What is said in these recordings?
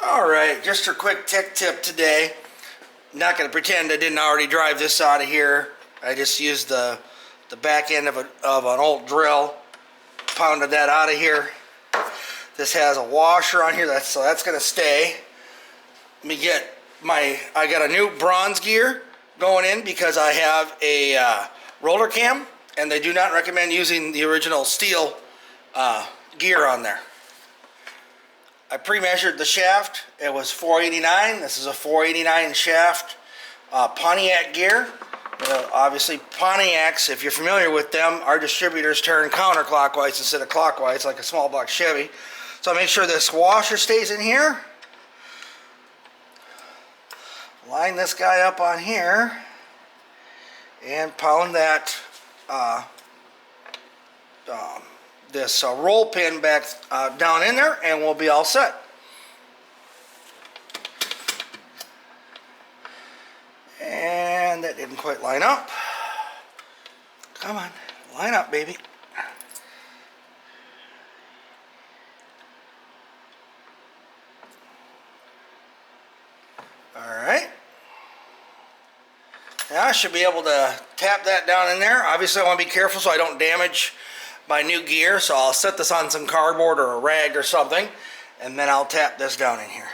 Alright, just a quick tech tip today. Not going to pretend I didn't already drive this out of here. I just used the back end of an old drill, pounded that out of here. This has a washer on here, so that's going to stay. Let me get I got a new bronze gear going in because I have a roller cam, and they do not recommend using the original steel gear on there. I pre-measured the shaft. It was 489. This is a 489 shaft Pontiac gear. Obviously Pontiacs, if you're familiar with them, our distributors turn counterclockwise instead of clockwise like a small block Chevy. So I make sure this washer stays in here. Line this guy up on here and pound that this roll pin back down in there, and we'll be all set. And that didn't quite line up. Come on, line up, baby. Alright. Now I should be able to tap that down in there. Obviously I want to be careful so I don't damage my new gear, so I'll set this on some cardboard or a rag or something, and then I'll tap this down in here.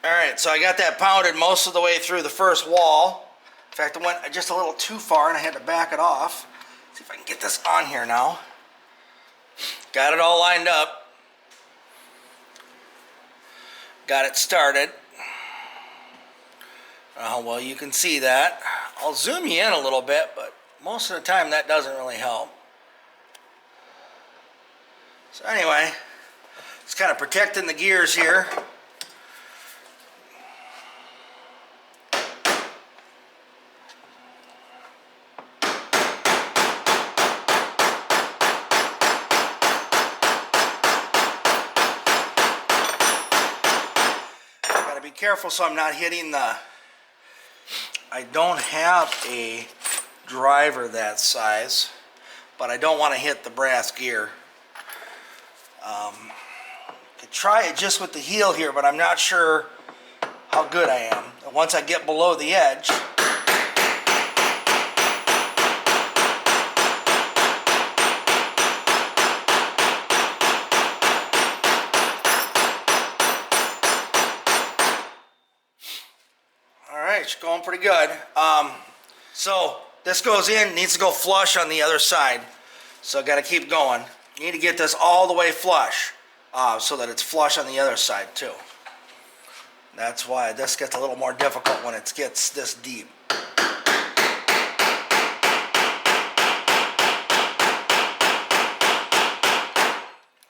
Alright, so I got that pounded most of the way through the first wall. In fact, I went just a little too far and I had to back it off. Let's see if I can get this on here now. Got it all lined up. Got it started. Well, you can see that. I'll zoom you in a little bit, but most of the time that doesn't really help. So anyway, it's kind of protecting the gears here. Gotta be careful so I'm not hitting the... I don't have a driver that size, but I don't want to hit the brass gear. Could try it just with the heel here, but I'm not sure how good I am. Once I get below the edge, alright, it's going pretty good. So this goes in, needs to go flush on the other side. So I got to keep going. You need to get this all the way flush so that it's flush on the other side too. That's why this gets a little more difficult when it gets this deep.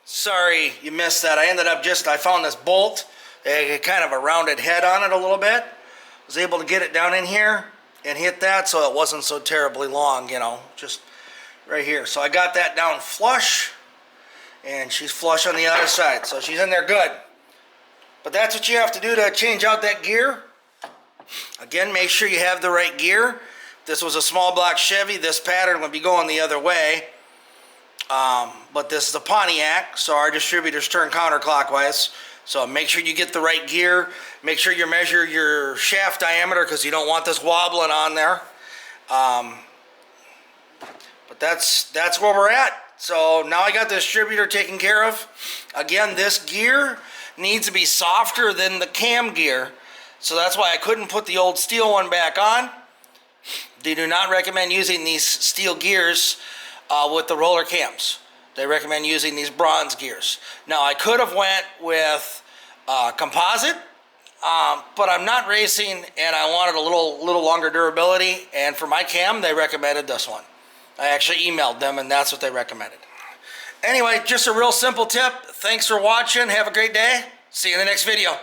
Sorry you missed that. I found this bolt. It had kind of a rounded head on it a little bit. Was able to get it down in here and hit that so it wasn't so terribly long, you know, just right here. So I got that down flush, and she's flush on the other side, so she's in there good. But that's what you have to do to change out that gear. Again, make sure you have the right gear. If this was a small block Chevy, this pattern would be going the other way. But this is a Pontiac, so our distributors turn counterclockwise. So make sure you get the right gear. Make sure you measure your shaft diameter because you don't want this wobbling on there. But that's where we're at. So now I got the distributor taken care of. Again, this gear needs to be softer than the cam gear. So that's why I couldn't put the old steel one back on. They do not recommend using these steel gears with the roller cams. They recommend using these bronze gears. Now I could have went with composite, but I'm not racing and I wanted a little longer durability, and for my cam they recommended this one. I actually emailed them and that's what they recommended. Anyway, just a real simple tip. Thanks for watching. Have a great day. See you in the next video.